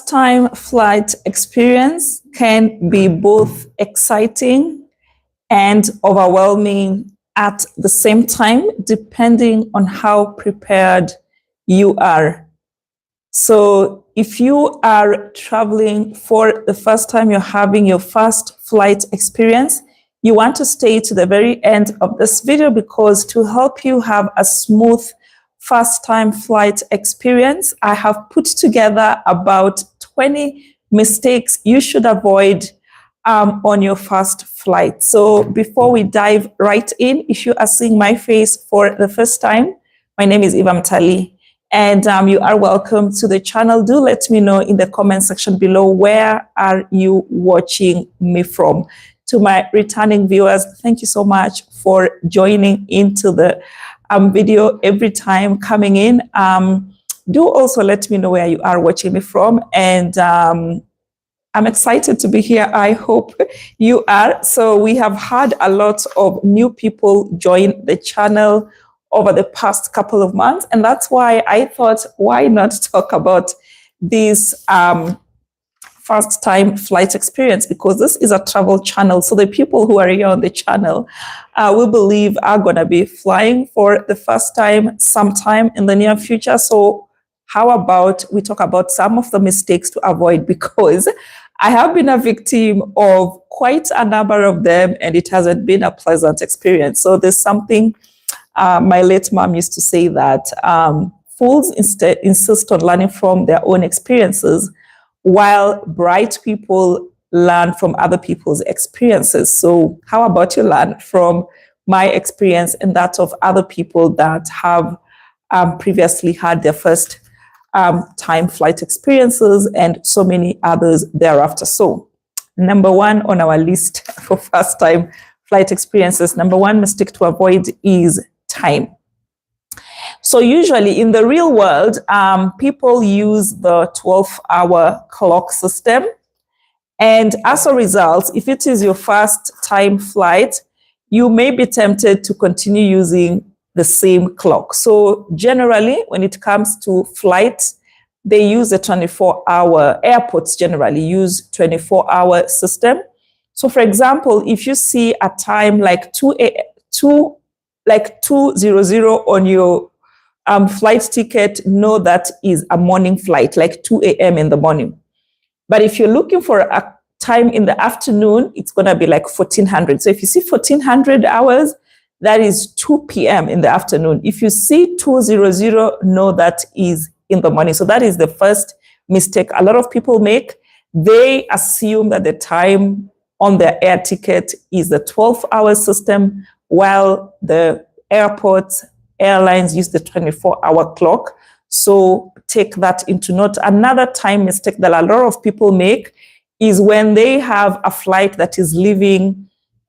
first-time flight experience can be both exciting and overwhelming at the same time, depending on how prepared you are. So if you are traveling for the first time, you're having your first flight experience, you want to stay to the very end of this video, because to help you have a smooth first-time flight experience, I have put together about 20 mistakes you should avoid on your first flight. So before we dive right in, if you are seeing my face for the first time, my name is Eva Mtali, and you are welcome to the channel. Do let me know in the comment section below, where are you watching me from? To my returning viewers, thank you so much for joining into the video every time coming in. Do also let me know where you are watching me from, and I'm excited to be here. I hope you are. So we have had a lot of new people join the channel over the past couple of months, and that's why I thought, why not talk about this first-time flight experience, because this is a travel channel. So the people who are here on the channel, we believe, are going to be flying for the first time sometime in the near future. So how about we talk about some of the mistakes to avoid, because I have been a victim of quite a number of them, and it hasn't been a pleasant experience. So there's something my late mom used to say, that fools instead insist on learning from their own experiences, while bright people learn from other people's experiences. So how about you learn from my experience and that of other people that have previously had their first time flight experiences, and so many others thereafter. So number one on our list for first time flight experiences, number one mistake to avoid is time. So usually in the real world, people use the 12-hour clock system. And as a result, if it is your first time flight, you may be tempted to continue using the same clock. So generally, when it comes to flights, they use a 24-hour, airports generally use 24-hour system. So for example, if you see a time like 200 on your flight ticket, know that is a morning flight, like 2 a.m. in the morning. But if you're looking for a time in the afternoon, it's going to be like 1400. So if you see 1400 hours, that is 2 p.m. in the afternoon. If you see 200, know that is in the morning. So that is the first mistake a lot of people make. They assume that the time on their air ticket is the 12-hour system, while the airlines use the 24-hour clock. So take that into note. Another time mistake that a lot of people make is when they have a flight that is leaving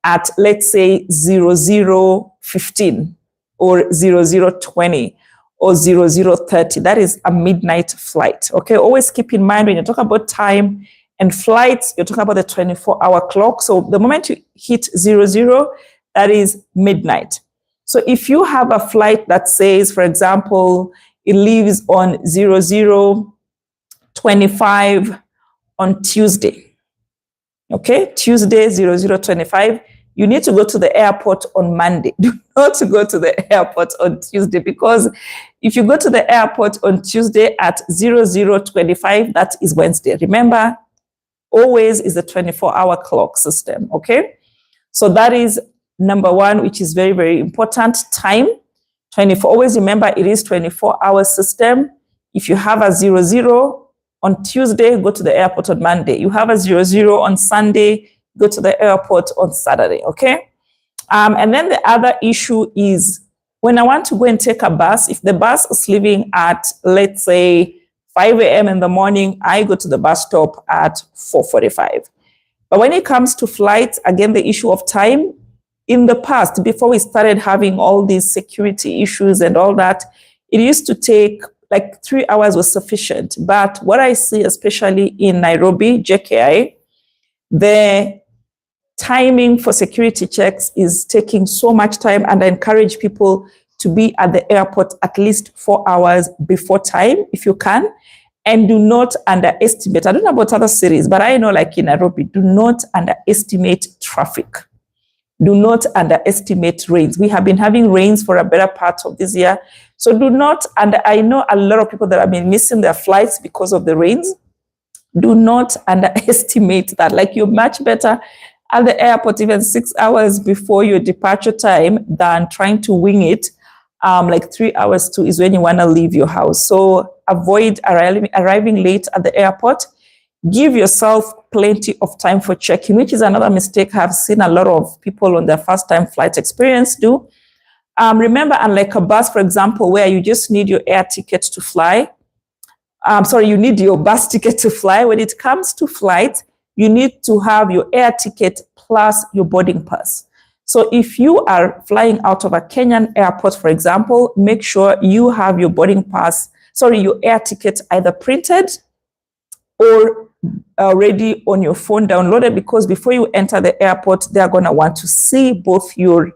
at, let's say, 00:15 or 00:20 or 00:30. That is a midnight flight. Okay, always keep in mind when you talk about time and flights, you're talking about the 24-hour clock. So the moment you hit 00, that is midnight. So if you have a flight that says, for example, it leaves on 00:25 on Tuesday, okay, Tuesday 00:25, you need to go to the airport on Monday. Do not go to the airport on Tuesday, because if you go to the airport on Tuesday at 00:25, that is Wednesday. Remember, always is a 24-hour clock system, okay? So that is number one, which is very, very important. Time, 24. Always remember, it is 24-hour system. If you have a 00 on Tuesday, go to the airport on Monday. You have a 00 on Sunday, go to the airport on Saturday, okay? And then the other issue is, when I want to go and take a bus, if the bus is leaving at, let's say, 5 a.m. in the morning, I go to the bus stop at 4:45. But when it comes to flights, again, the issue of time, in the past, before we started having all these security issues and all that, it used to take like 3 hours was sufficient. But what I see, especially in Nairobi, JKI, the timing for security checks is taking so much time, and I encourage people to be at the airport at least 4 hours before time, if you can. And do not underestimate, I don't know about other cities, but I know like in Nairobi, do not underestimate traffic. Do not underestimate rains. We have been having rains for a better part of this year. So do not, and I know a lot of people that have been missing their flights because of the rains. Do not underestimate that. Like, you're much better at the airport even 6 hours before your departure time than trying to wing it. Like 3 hours too is when you want to leave your house. So avoid arriving late at the airport. Give yourself plenty of time for check-in, which is another mistake I've seen a lot of people on their first-time flight experience do. Remember, unlike a bus, for example, where you just need your air ticket to fly, you need your bus ticket to fly. When it comes to flight, you need to have your air ticket plus your boarding pass. So if you are flying out of a Kenyan airport, for example, make sure you have your your air ticket either printed or already on your phone downloaded, because before you enter the airport, they're going to want to see both your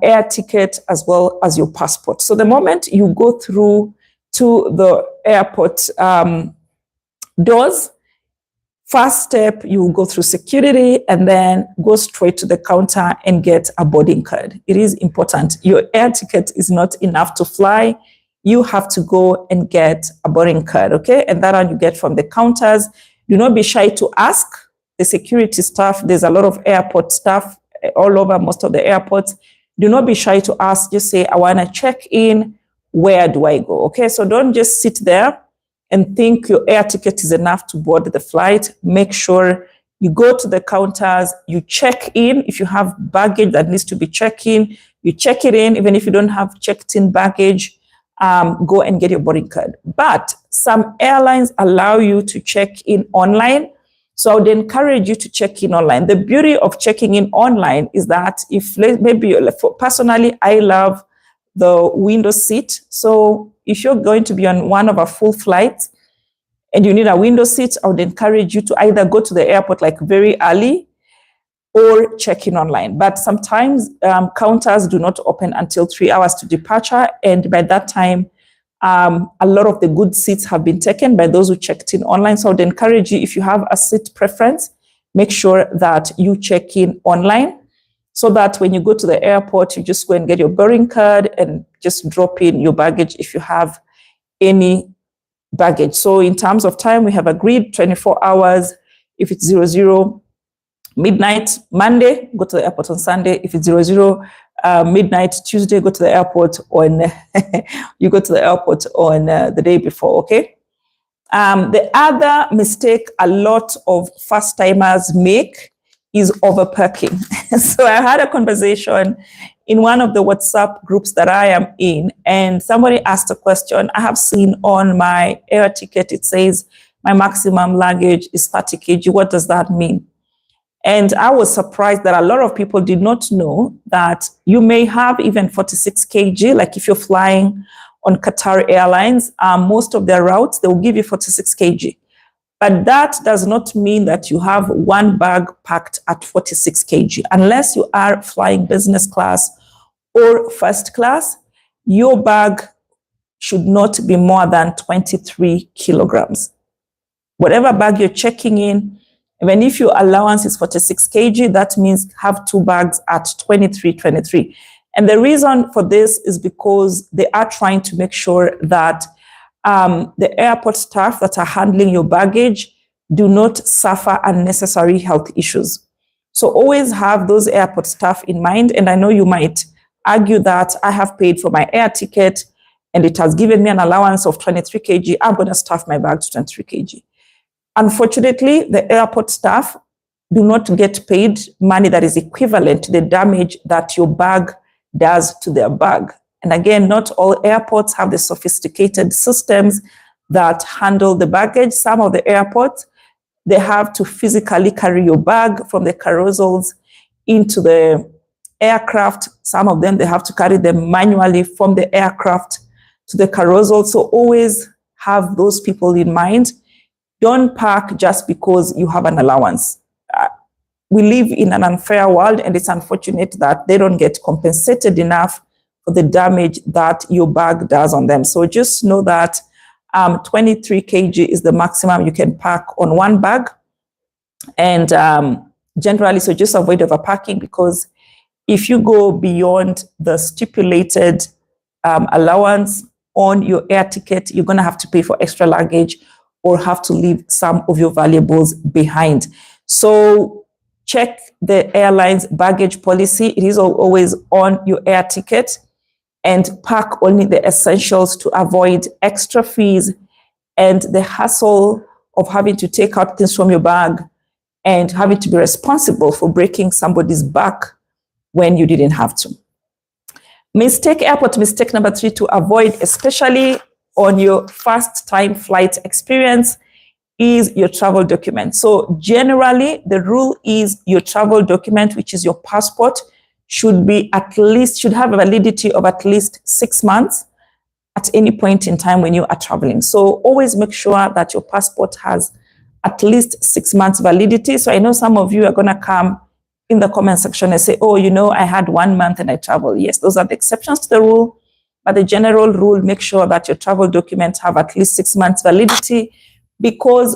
air ticket as well as your passport. So the moment you go through to the airport doors, first step, you go through security and then go straight to the counter and get a boarding card. It is important. Your air ticket is not enough to fly. You have to go and get a boarding card, okay? And that one you get from the counters. Do not be shy to ask the security staff. There's a lot of airport staff all over most of the airports. Do not be shy to ask. Just say, I want to check in. Where do I go? Okay, so don't just sit there and think your air ticket is enough to board the flight. Make sure you go to the counters, you check in. If you have baggage that needs to be checked in, you check it in. Even if you don't have checked in baggage, go and get your boarding card. But some airlines allow you to check in online. So I would encourage you to check in online. The beauty of checking in online is that if maybe, personally, I love the window seat. So if you're going to be on one of a full flight and you need a window seat, I would encourage you to either go to the airport like very early or check in online. But sometimes counters do not open until 3 hours to departure. And by that time, a lot of the good seats have been taken by those who checked in online. So I would encourage you, if you have a seat preference, make sure that you check in online, so that when you go to the airport, you just go and get your boarding card and just drop in your baggage if you have any baggage. So in terms of time, we have agreed 24 hours. If it's 00 midnight Monday, go to the airport on Sunday. If it's 00 midnight Tuesday, go to the airport on you go to the airport on the day before. Okay. The other mistake a lot of first timers make is overpacking. So I had a conversation in one of the WhatsApp groups that I am in, and somebody asked a question. I have seen on my air ticket, it says my maximum luggage is 30 kg. What does that mean? And I was surprised that a lot of people did not know that you may have even 46 kg. Like if you're flying on Qatar Airlines, most of their routes, they will give you 46 kg. But that does not mean that you have one bag packed at 46 kg. Unless you are flying business class or first class, your bag should not be more than 23 kilograms. Whatever bag you're checking in, even if your allowance is 46 kg, that means have two bags at 23. And the reason for this is because they are trying to make sure that the airport staff that are handling your baggage do not suffer unnecessary health issues. So always have those airport staff in mind. And I know you might argue that I have paid for my air ticket and it has given me an allowance of 23 kg. I'm going to staff my bag to 23 kg. Unfortunately, the airport staff do not get paid money that is equivalent to the damage that your bag does to their bag. And again, not all airports have the sophisticated systems that handle the baggage. Some of the airports, they have to physically carry your bag from the carousels into the aircraft. Some of them, they have to carry them manually from the aircraft to the carousel. So always have those people in mind. Don't park just because you have an allowance. We live in an unfair world, and it's unfortunate that they don't get compensated enough for the damage that your bag does on them. So just know that 23 kg is the maximum you can pack on one bag. And generally, so just avoid overpacking, because if you go beyond the stipulated allowance on your air ticket, you're going to have to pay for extra luggage or have to leave some of your valuables behind. So check the airline's baggage policy. It is always on your air ticket, and pack only the essentials to avoid extra fees and the hassle of having to take out things from your bag and having to be responsible for breaking somebody's back when you didn't have to. Airport mistake number 3 to avoid, especially on your first time flight experience, is your travel document. So generally, the rule is your travel document, which is your passport, should have a validity of at least 6 months at any point in time when you are traveling. So always make sure that your passport has at least 6 months validity. So I know some of you are going to come in the comment section and say, oh, I had 1 month and I traveled. Yes, those are the exceptions to the rule. But the general rule, make sure that your travel documents have at least 6 months validity, because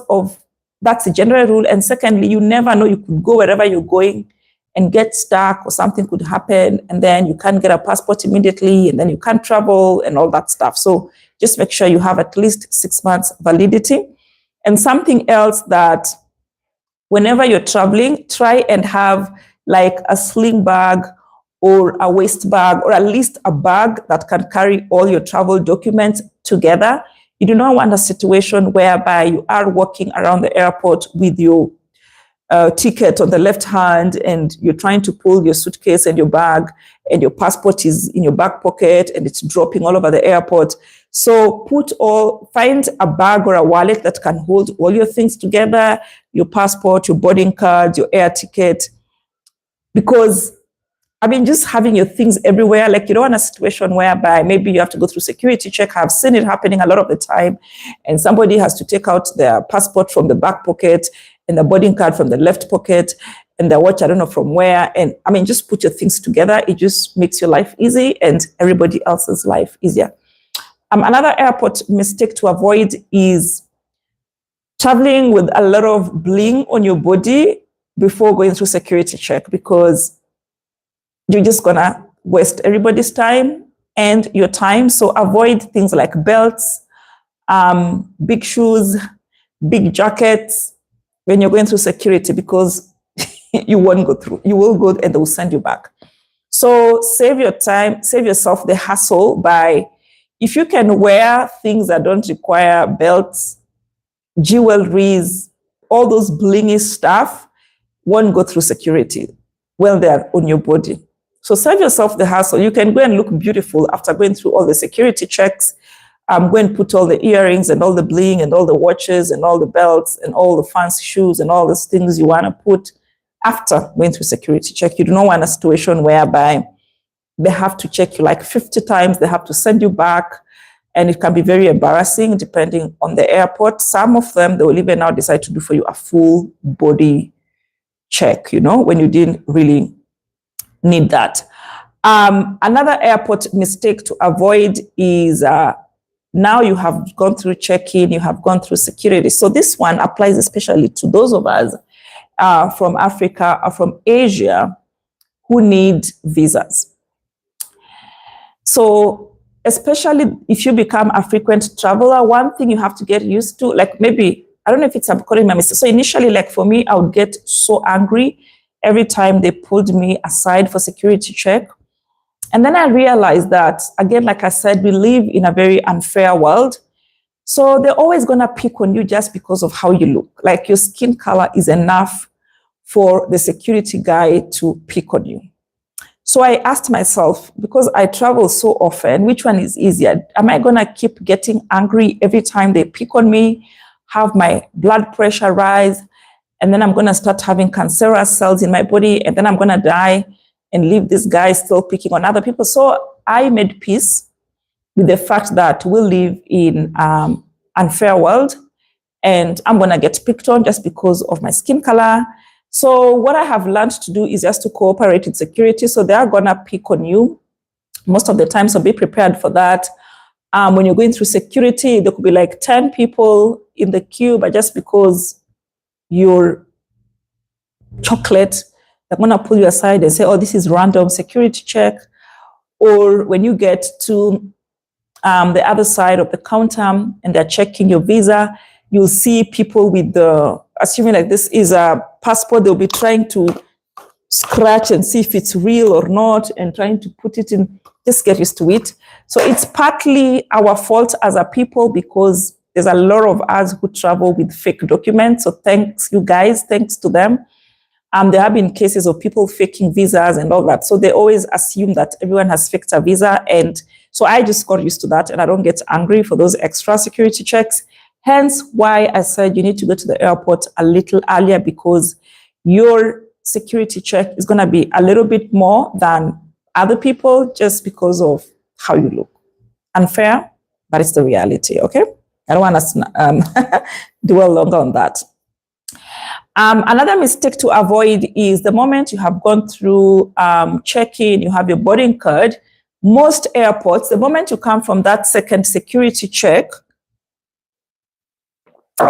that's the general rule. And secondly, you never know, you could go wherever you're going and get stuck, or something could happen, and then you can't get a passport immediately, and then you can't travel and all that stuff. So just make sure you have at least 6 months validity. And something else, that whenever you're traveling, try and have like a sling bag or a waist bag, or at least a bag that can carry all your travel documents together. You do not want a situation whereby you are walking around the airport with your ticket on the left hand, and you're trying to pull your suitcase and your bag, and your passport is in your back pocket and it's dropping all over the airport. So find a bag or a wallet that can hold all your things together, your passport, your boarding card, your air ticket. Because just having your things everywhere, like you don't want a situation whereby maybe you have to go through security check. I've seen it happening a lot of the time, and somebody has to take out their passport from the back pocket and the boarding card from the left pocket and the watch, I don't know from where. And just put your things together. It just makes your life easy and everybody else's life easier. Another airport mistake to avoid is traveling with a lot of bling on your body before going through security check, because you're just gonna waste everybody's time and your time. So avoid things like belts, big shoes, big jackets when you're going through security, because you won't go through. You will go and they will send you back. So save your time, save yourself the hassle by, if you can wear things that don't require belts, jewelries, all those blingy stuff, won't go through security when they're on your body. So save yourself the hassle. You can go and look beautiful after going through all the security checks. Go and put all the earrings and all the bling and all the watches and all the belts and all the fancy shoes and all those things you want to put after going through security check. You do not want a situation whereby they have to check you like 50 times. They have to send you back. And it can be very embarrassing depending on the airport. Some of them, they will even now decide to do for you a full body check, when you didn't really need that. Another airport mistake to avoid is now you have gone through check-in, you have gone through security. So this one applies especially to those of us from Africa or from Asia who need visas. So especially if you become a frequent traveler, one thing you have to get used to, like maybe, I don't know if it's I'm calling my mistake. So initially, like for me, I would get so angry every time they pulled me aside for security check. And then I realized that, again, like I said, we live in a very unfair world. So they're always going to pick on you just because of how you look. Like your skin color is enough for the security guy to pick on you. So I asked myself, because I travel so often, which one is easier? Am I going to keep getting angry every time they pick on me, have my blood pressure rise, and then I'm going to start having cancerous cells in my body, and then I'm going to die and leave this guy still picking on other people? So I made peace with the fact that we live in an unfair world, and I'm going to get picked on just because of my skin color. So what I have learned to do is just to cooperate with security. So they are going to pick on you most of the time, so be prepared for that. When you're going through security, there could be like 10 people in the queue, but just because you're chocolate, they're going to pull you aside and say, oh, this is random security check. Or when you get to the other side of the counter and they're checking your visa, you'll see people with assuming like this is a passport, they'll be trying to scratch and see if it's real or not and trying to put it in, just get used to it. So it's partly our fault as a people because there's a lot of us who travel with fake documents. So thanks you guys, thanks to them. There have been cases of people faking visas and all that. So they always assume that everyone has faked a visa. And so I just got used to that and I don't get angry for those extra security checks. Hence why I said you need to go to the airport a little earlier because your security check is going to be a little bit more than other people just because of how you look. Unfair, but it's the reality, okay? I don't want to dwell longer on that. Another mistake to avoid is the moment you have gone through check-in, you have your boarding card. Most airports, the moment you come from that second security check,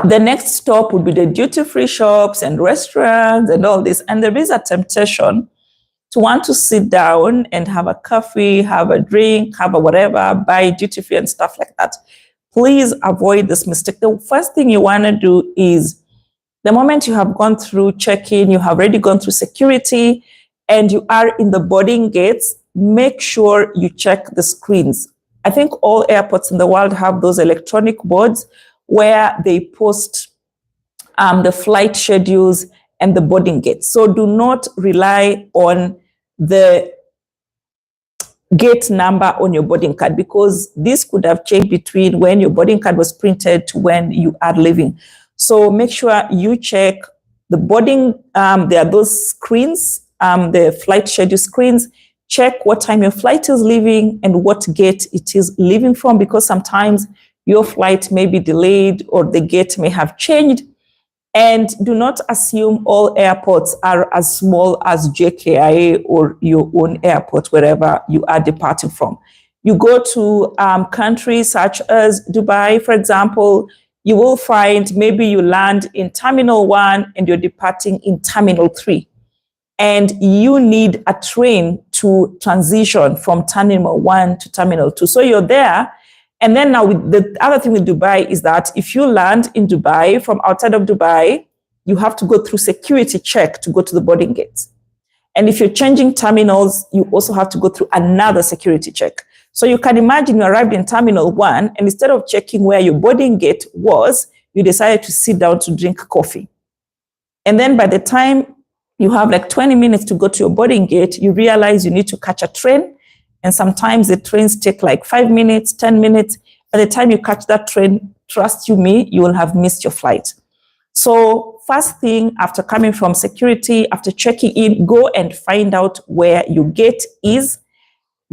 the next stop would be the duty-free shops and restaurants and all this. And there is a temptation to want to sit down and have a coffee, have a drink, have a whatever, buy duty-free and stuff like that. Please avoid this mistake. The first thing you want to do is the moment you have gone through check-in, you have already gone through security, and you are in the boarding gates, make sure you check the screens. I think all airports in the world have those electronic boards where they post the flight schedules and the boarding gates. So do not rely on the gate number on your boarding card because this could have changed between when your boarding card was printed to when you are leaving. So make sure you check the boarding, there are those screens, the flight schedule screens. Check what time your flight is leaving and what gate it is leaving from because sometimes your flight may be delayed or the gate may have changed. And do not assume all airports are as small as JKIA or your own airport, wherever you are departing from. You go to countries such as Dubai, for example, you will find maybe you land in Terminal 1 and you're departing in Terminal 3. And you need a train to transition from Terminal 1 to Terminal 2. So you're there. And then now the other thing with Dubai is that if you land in Dubai from outside of Dubai, you have to go through security check to go to the boarding gates. And if you're changing terminals, you also have to go through another security check. So you can imagine you arrived in Terminal 1 and instead of checking where your boarding gate was, you decided to sit down to drink coffee. And then by the time you have like 20 minutes to go to your boarding gate, you realize you need to catch a train. And sometimes the trains take like 5 minutes, 10 minutes. By the time you catch that train, trust you me, you will have missed your flight. So first thing after coming from security, after checking in, go and find out where your gate is.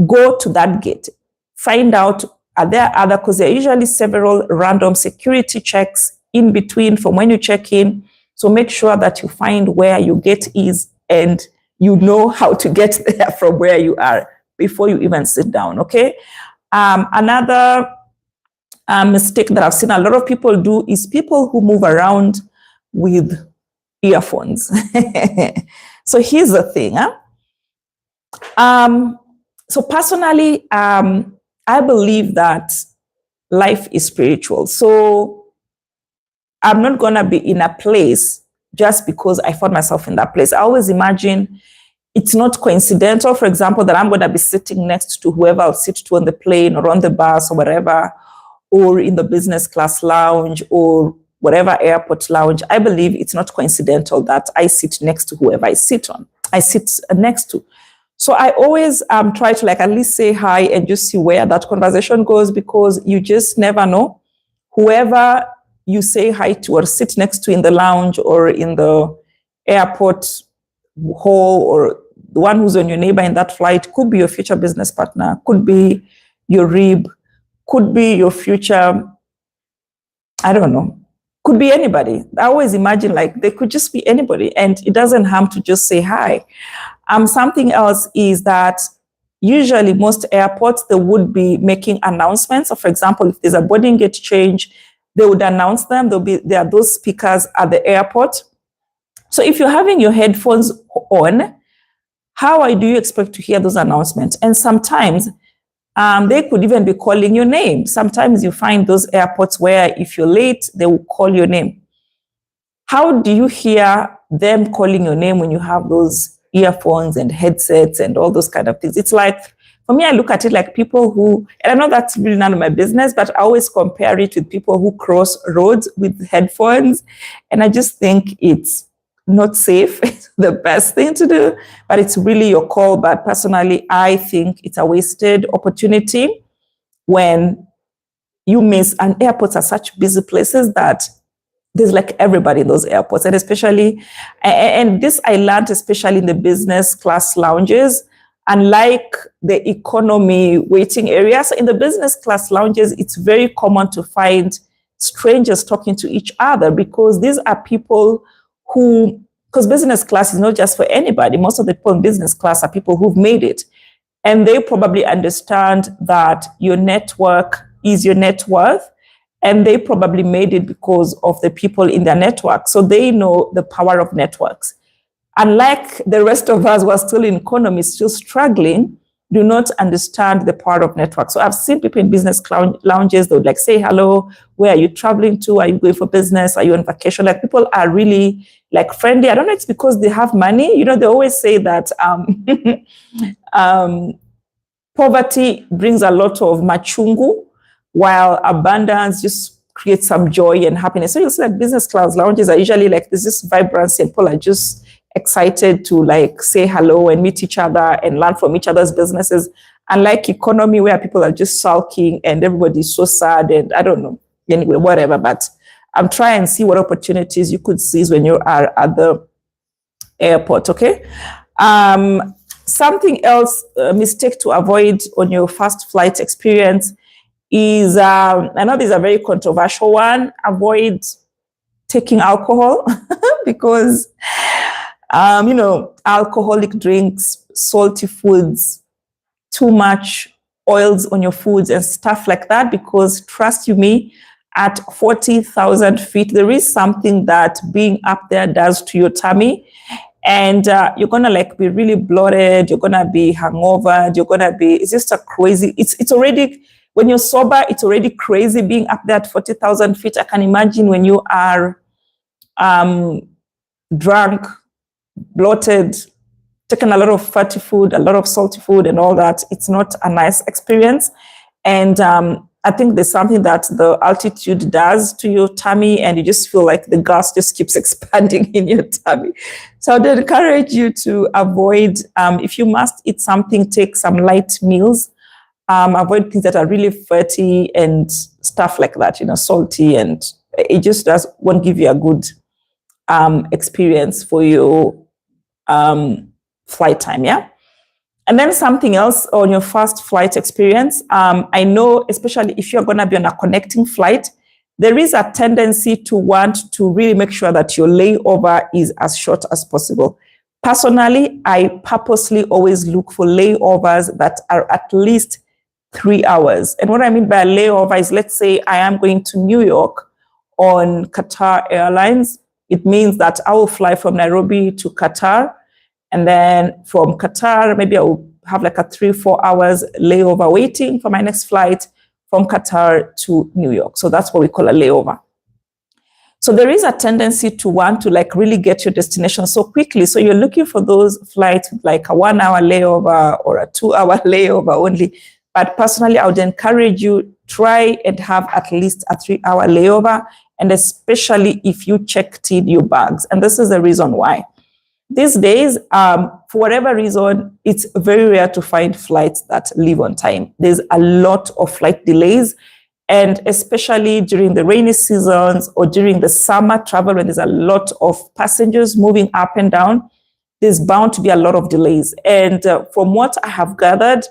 Go to that gate. Find out, are there other, because there are usually several random security checks in between from when you check in. So make sure that you find where your gate is and you know how to get there from where you are before you even sit down, okay? Another mistake that I've seen a lot of people do is people who move around with earphones. So here's the thing. So personally, I believe that life is spiritual. So I'm not going to be in a place just because I found myself in that place. I always imagine it's not coincidental, for example, that I'm going to be sitting next to whoever I'll sit to on the plane or on the bus or whatever, or in the business class lounge or whatever airport lounge. I believe it's not coincidental that I sit next to whoever I sit next to. So I always try to like at least say hi and just see where that conversation goes because you just never know. Whoever you say hi to or sit next to in the lounge or in the airport hall or the one who's on your neighbor in that flight could be your future business partner, could be your rib, could be your future, I don't know, could be anybody. I always imagine like they could just be anybody and it doesn't harm to just say hi. Something else is that usually most airports, they would be making announcements. So for example, if there's a boarding gate change, they would announce them. There are those speakers at the airport. So if you're having your headphones on, how do you expect to hear those announcements? And sometimes they could even be calling your name. Sometimes you find those airports where if you're late, they will call your name. How do you hear them calling your name when you have those earphones and headsets and all those kind of things? It's like, for me, I look at it like people who, and I know that's really none of my business, but I always compare it with people who cross roads with headphones. And I just think it's not safe. It's the best thing to do, but it's really your call. But personally, I think it's a wasted opportunity when you miss, and airports are such busy places that there's like everybody in those airports. And especially, and this I learned especially in the business class lounges, unlike the economy waiting areas. So in the business class lounges, it's very common to find strangers talking to each other, because these are people who, because business class is not just for anybody. Most of the people in business class are people who've made it. And they probably understand that your network is your net worth. And they probably made it because of the people in their network. So they know the power of networks. Unlike the rest of us who are still in economy, still struggling, do not understand the power of networks. So I've seen people in business lounges, they would like say, hello, where are you traveling to? Are you going for business? Are you on vacation? Like people are really like friendly. I don't know, it's because they have money. You know, they always say that poverty brings a lot of machungu, while abundance just creates some joy and happiness. So you'll see like business class lounges are usually like, there's this vibrancy and people are just excited to like say hello and meet each other and learn from each other's businesses. Unlike economy where people are just sulking and everybody's so sad and I don't know, anyway, whatever. But I'm trying to see what opportunities you could seize when you are at the airport, okay? Something else, a mistake to avoid on your first flight experience is, I know this is a very controversial one, avoid taking alcohol because, you know, alcoholic drinks, salty foods, too much oils on your foods and stuff like that, because trust you me, at 40,000 feet, there is something that being up there does to your tummy. And you're gonna like be really bloated, you're gonna be hungover, you're gonna be, it's just a crazy, it's already, when you're sober, it's already crazy being up there at 40,000 feet. I can imagine when you are drunk, bloated, taking a lot of fatty food, a lot of salty food and all that, it's not a nice experience. And I think there's something that the altitude does to your tummy and you just feel like the gas just keeps expanding in your tummy. So I'd encourage you to avoid, if you must eat something, take some light meals. Avoid things that are really fatty and stuff like that, you know, salty, and it just won't give you a good experience for your flight time, yeah? And then something else on your first flight experience, I know, especially if you're going to be on a connecting flight, there is a tendency to want to really make sure that your layover is as short as possible. Personally, I purposely always look for layovers that are at least 3 hours. And what I mean by a layover is, let's say I am going to New York on Qatar Airlines. It means that I will fly from Nairobi to Qatar. And then from Qatar, maybe I will have like a 3-4 hours layover waiting for my next flight from Qatar to New York. So that's what we call a layover. So there is a tendency to want to like really get your destination so quickly. So you're looking for those flights with like a 1 hour layover or a 2 hour layover only. But personally, I would encourage you, try and have at least a 3 hour layover, and especially if you checked in your bags. And this is the reason why. These days, for whatever reason, it's very rare to find flights that leave on time. There's a lot of flight delays, and especially during the rainy seasons or during the summer travel, when there's a lot of passengers moving up and down, there's bound to be a lot of delays. And from what I have gathered,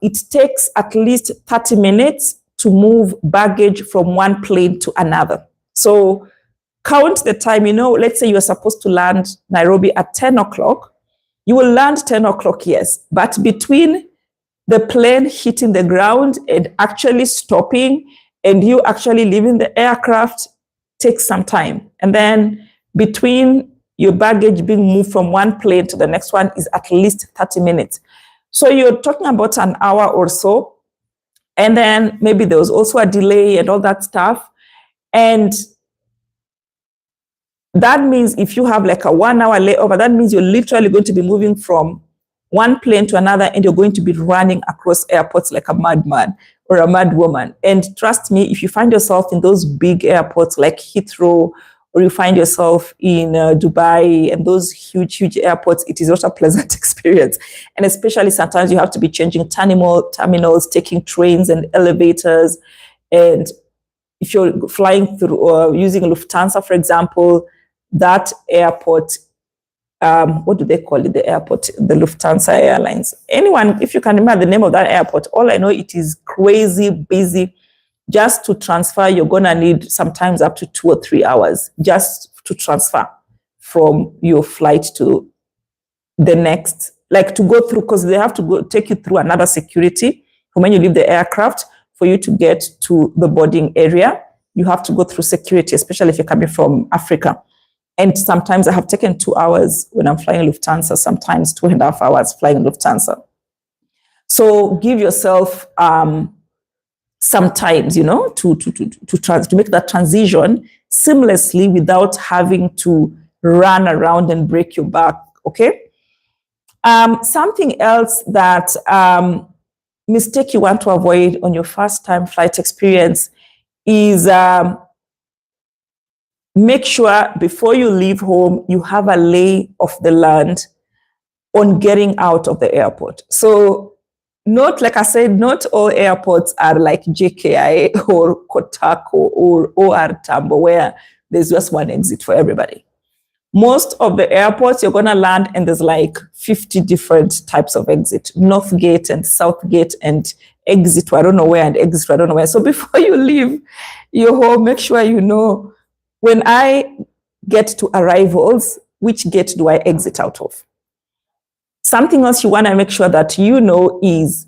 it takes at least 30 minutes to move baggage from one plane to another. So count the time, you know, let's say you're supposed to land Nairobi at 10 o'clock. You will land 10 o'clock, yes, but between the plane hitting the ground and actually stopping and you actually leaving the aircraft takes some time. And then between your baggage being moved from one plane to the next one is at least 30 minutes. So you're talking about an hour or so. And then maybe there was also a delay and all that stuff. And that means if you have like a 1 hour layover, that means you're literally going to be moving from one plane to another and you're going to be running across airports like a madman or a mad woman. And trust me, if you find yourself in those big airports like Heathrow, or you find yourself in Dubai and those huge airports, it is not a pleasant experience. And especially sometimes you have to be changing terminals, taking trains and elevators. And if you're flying through or using Lufthansa, for example, that airport, what do they call it? The airport, the Lufthansa Airlines. Anyone, if you can remember the name of that airport, all I know it is crazy busy. Just to transfer, you're gonna need sometimes up to 2 or 3 hours just to transfer from your flight to the next, like to go through, because they have to go take you through another security from when you leave the aircraft. For you to get to the boarding area, you have to go through security, especially if you're coming from Africa. And sometimes I have taken 2 hours when I'm flying Lufthansa, sometimes 2.5 hours flying Lufthansa. So give yourself sometimes, you know, to make that transition seamlessly without having to run around and break your back, okay? Something else that mistake you want to avoid on your first time flight experience is make sure before you leave home, you have a lay of the land on getting out of the airport. So not, like I said, not all airports are like JKI or Kotako or OR Tambo where there's just one exit for everybody. Most of the airports, you're going to land and there's like 50 different types of exit. North Gate and South Gate and exit to I don't know where and exit to I don't know where. So before you leave your home, make sure you know, when I get to arrivals, which gate do I exit out of? Something else you want to make sure that you know is,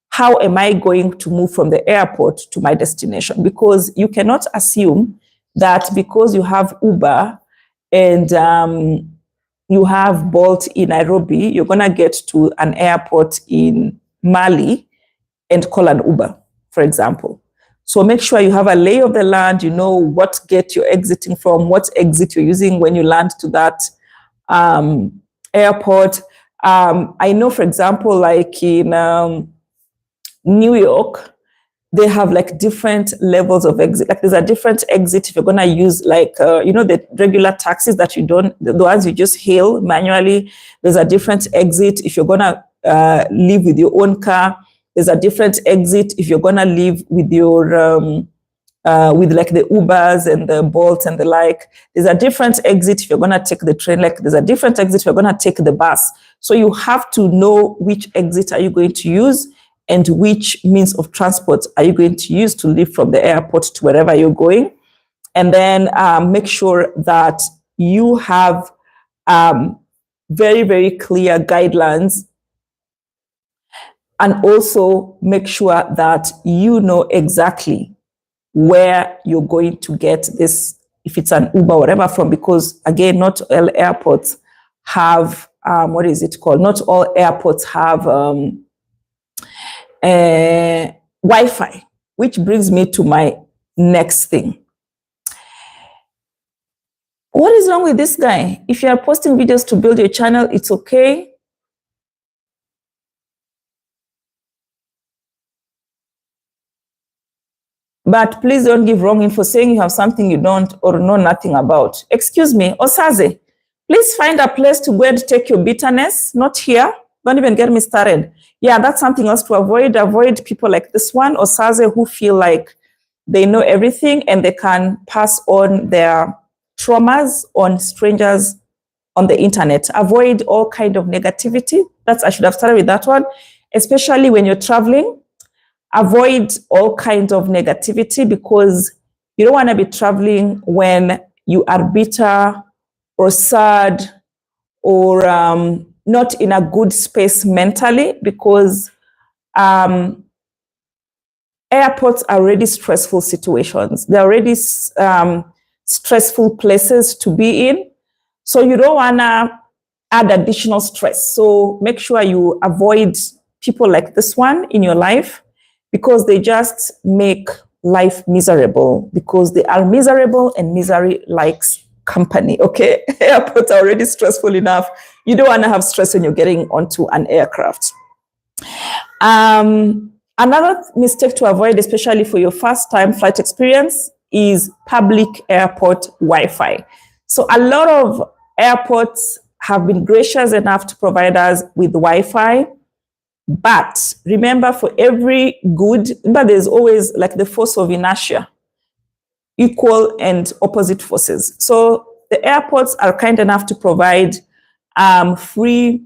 how am I going to move from the airport to my destination? Because you cannot assume that because you have Uber and you have Bolt in Nairobi, you're going to get to an airport in Mali and call an Uber, for example. So make sure you have a lay of the land, you know what gate you're exiting from, what exit you're using when you land to that airport. I know, for example, like in New York, they have like different levels of exit. Like there's a different exit if you're going to use like, you know, the regular taxis that you don't, the ones you just hail manually. There's a different exit if you're going to leave with your own car. There's a different exit if you're going to leave with your, with like the Ubers and the Bolts and the like. There's a different exit if you're going to take the train. Like there's a different exit if you're going to take the bus. So you have to know which exit are you going to use and which means of transport are you going to use to leave from the airport to wherever you're going. And then make sure that you have very, very clear guidelines. And also make sure that you know exactly where you're going to get this, if it's an Uber or whatever from, because again, not all airports have, what is it called? Not all airports have Wi-Fi, which brings me to my next thing. What is wrong with this guy? If you are posting videos to build your channel, it's okay. But please don't give wrong info saying you have something you don't or know nothing about. Excuse me, Osaze, please find a place to go and take your bitterness, not here. Don't even get me started. Yeah, that's something else to avoid. Avoid people like this one, Osaze, who feel like they know everything and they can pass on their traumas on strangers on the internet. Avoid all kind of negativity. I should have started with that one, especially when you're traveling. Avoid all kinds of negativity because you don't want to be traveling when you are bitter or sad or not in a good space mentally, because airports are already stressful situations. They're already stressful places to be in. So you don't want to add additional stress. So make sure you avoid people like this one in your life, because they just make life miserable, because they are miserable and misery likes company. Okay. Airports are already stressful enough. You don't want to have stress when you're getting onto an aircraft. Another mistake to avoid, especially for your first time flight experience, is public airport Wi-Fi. So a lot of airports have been gracious enough to provide us with Wi-Fi. But remember, for every good, but there's always like the force of inertia, equal and opposite forces. So the airports are kind enough to provide free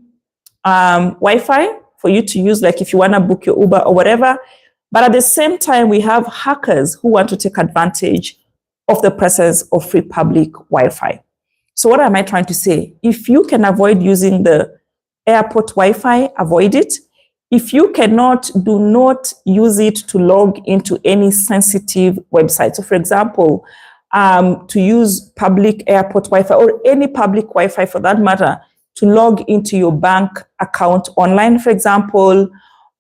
Wi-Fi for you to use, like if you want to book your Uber or whatever. But at the same time, we have hackers who want to take advantage of the presence of free public Wi-Fi. So what am I trying to say? If you can avoid using the airport Wi-Fi, avoid it. If you cannot, do not use it to log into any sensitive website. So for example, to use public airport Wi-Fi, or any public Wi-Fi for that matter, to log into your bank account online, for example,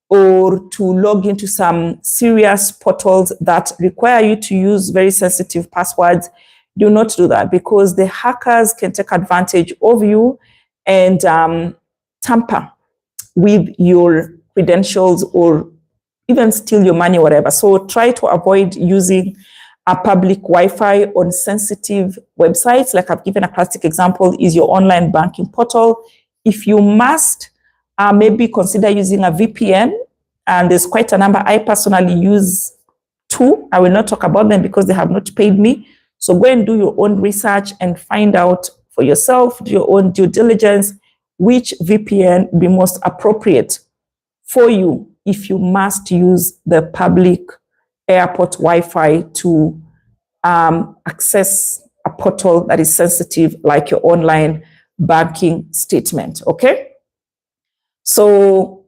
or to log into some serious portals that require you to use very sensitive passwords, do not do that, because the hackers can take advantage of you and tamper with your credentials or even steal your money, whatever. So try to avoid using a public Wi-Fi on sensitive websites. Like I've given a classic example is your online banking portal. If you must, maybe consider using a VPN. And there's quite a number. I personally use 2. I will not talk about them because they have not paid me. So go and do your own research and find out for yourself, do your own due diligence, which VPN be most appropriate for you if you must use the public airport Wi-Fi to access a portal that is sensitive, like your online banking statement. Okay. So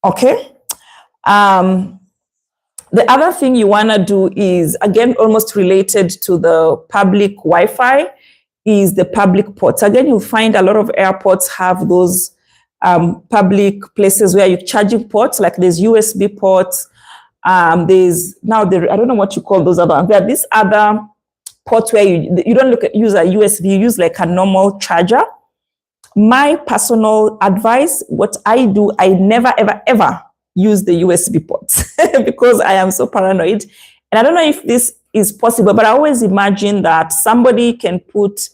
okay. The other thing you want to do is, again, almost related to the public Wi-Fi, is the public ports. Again, you'll find a lot of airports have those public places where you're charging ports, like there's USB ports. There's now, I don't know what you call those other ones. There are these other ports where you don't use a USB, you use like a normal charger. My personal advice, what I do, I never, ever, ever use the USB ports because I am so paranoid. And I don't know if this is possible, but I always imagine that somebody can put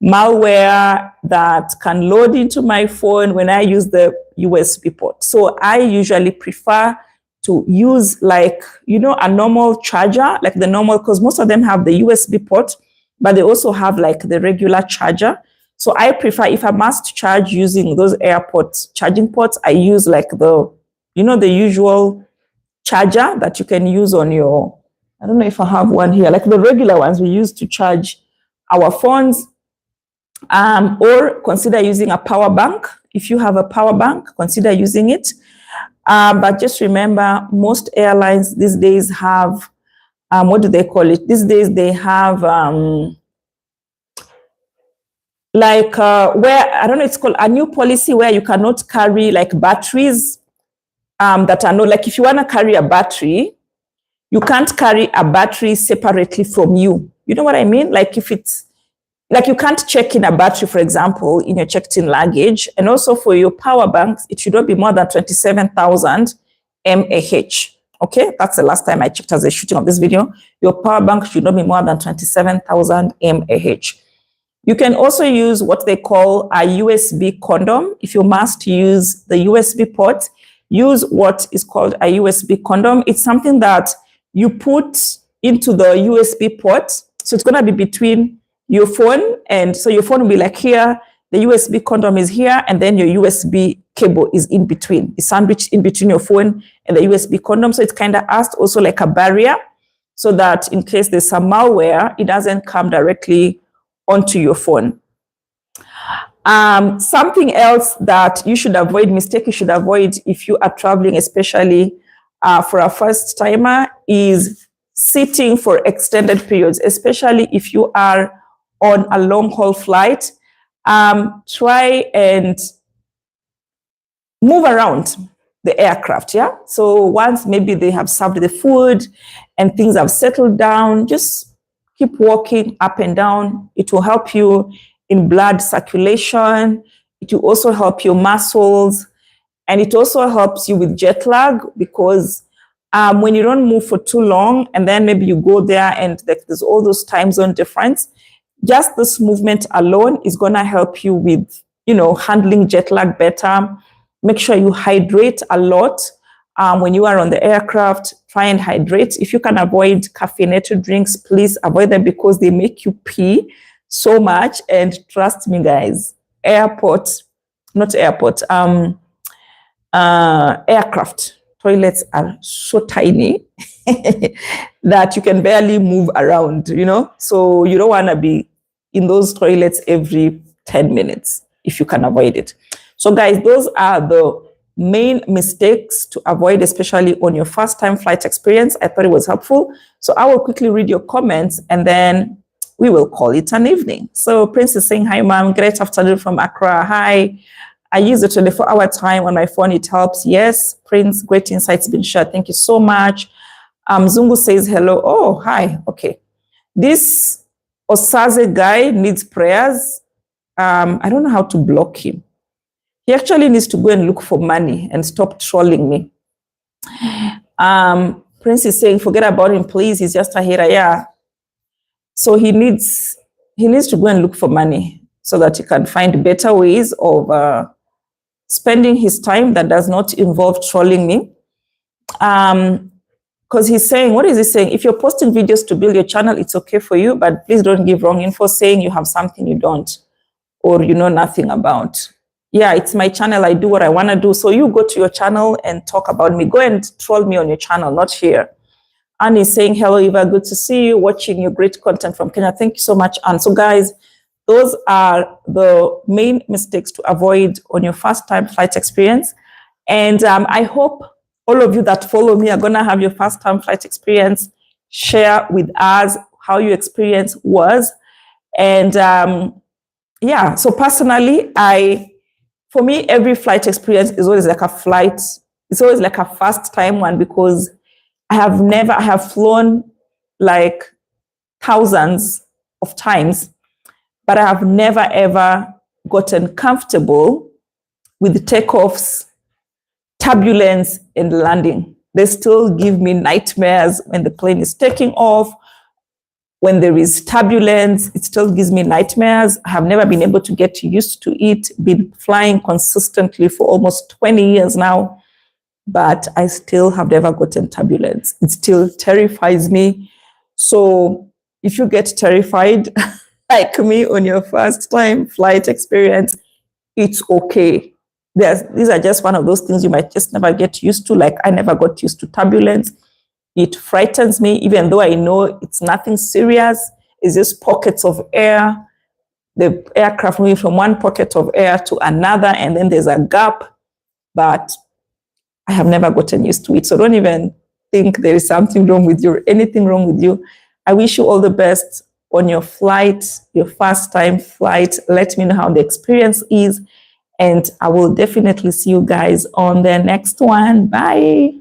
malware that can load into my phone when I use the USB port. So I usually prefer to use, like, you know, a normal charger, like the normal, because most of them have the USB port, but they also have like the regular charger. So I prefer, if I must charge using those airport charging ports, I use like the, you know, the usual charger that you can use on your, I don't know if I have one here, like the regular ones we use to charge our phones, or consider using a power bank. If you have a power bank, consider using it. But just remember, most airlines these days have, what do they call it? These days they have, like where, I don't know, it's called a new policy where you cannot carry like batteries that are not, like if you want to carry a battery, you can't carry a battery separately from you. You know what I mean? Like if it's, like you can't check in a battery, for example, in your checked in luggage. And also for your power banks, it should not be more than 27,000 mAh. Okay, that's the last time I checked as a shooting of this video. Your power bank should not be more than 27,000 mAh. You can also use what they call a USB condom. If you must use the USB port, use what is called a USB condom. It's something that you put into the USB port. So it's going to be between your phone. And so your phone will be like here, the USB condom is here, and then your USB cable is in between. It's sandwiched in between your phone and the USB condom. So it's kind of acts also like a barrier so that in case there's some malware, it doesn't come directly onto your phone. Something else that you should avoid, mistake you should avoid if you are traveling, especially for a first timer, is sitting for extended periods, especially if you are on a long haul flight. Try and move around the aircraft, yeah? So once maybe they have served the food and things have settled down, just keep walking up and down. It will help you in blood circulation. It will also help your muscles. And it also helps you with jet lag, because when you don't move for too long and then maybe you go there and there's all those time zone difference, just this movement alone is going to help you with, handling jet lag better. Make sure you hydrate a lot. When you are on the aircraft, try and hydrate. If you can avoid caffeinated drinks, please avoid them, because they make you pee so much. And trust me, guys, aircraft toilets are so tiny that you can barely move around, So you don't want to be in those toilets every 10 minutes if you can avoid it. So guys, those are the main mistakes to avoid, especially on your first time flight experience. I thought it was helpful. So I will quickly read your comments and then we will call it an evening. So Prince is saying, hi, ma'am. Great afternoon from Accra. Hi. I use the 24-hour time on my phone. It helps. Yes, Prince, great insights been shared. Thank you so much. Zungu says hello. Oh, hi. Okay. This Osaze guy needs prayers. I don't know how to block him. He actually needs to go and look for money and stop trolling me. Prince is saying, forget about him, please. He's just a hater. Yeah. So he needs to go and look for money so that he can find better ways of spending his time that does not involve trolling me. Because he's saying, what is he saying? If you're posting videos to build your channel, it's okay for you, but please don't give wrong info saying you have something you don't or you know nothing about. Yeah, it's my channel. I do what I want to do. So you go to your channel and talk about me. Go and troll me on your channel, not here. Anne is saying, hello, Eva. Good to see you. Watching your great content from Kenya. Thank you so much, Anne. So guys, those are the main mistakes to avoid on your first time flight experience. And I hope all of you that follow me are going to have your first time flight experience. Share with us how your experience was. And yeah, so personally, for me, every flight experience is always like a flight. It's always like a first time one, because I have flown like thousands of times, but I have never ever gotten comfortable with the takeoffs, turbulence, and landing. They still give me nightmares when the plane is taking off. When there is turbulence, it still gives me nightmares. I have never been able to get used to it. Been flying consistently for almost 20 years now, but I still have never gotten turbulence. It still terrifies me. So if you get terrified like me on your first time flight experience, it's okay. These are just one of those things you might just never get used to. Like I never got used to turbulence. It frightens me, even though I know it's nothing serious. It's just pockets of air. The aircraft moving from one pocket of air to another, and then there's a gap. But I have never gotten used to it. So don't even think there is something wrong with you or anything wrong with you. I wish you all the best on your flight, your first time flight. Let me know how the experience is. And I will definitely see you guys on the next one. Bye.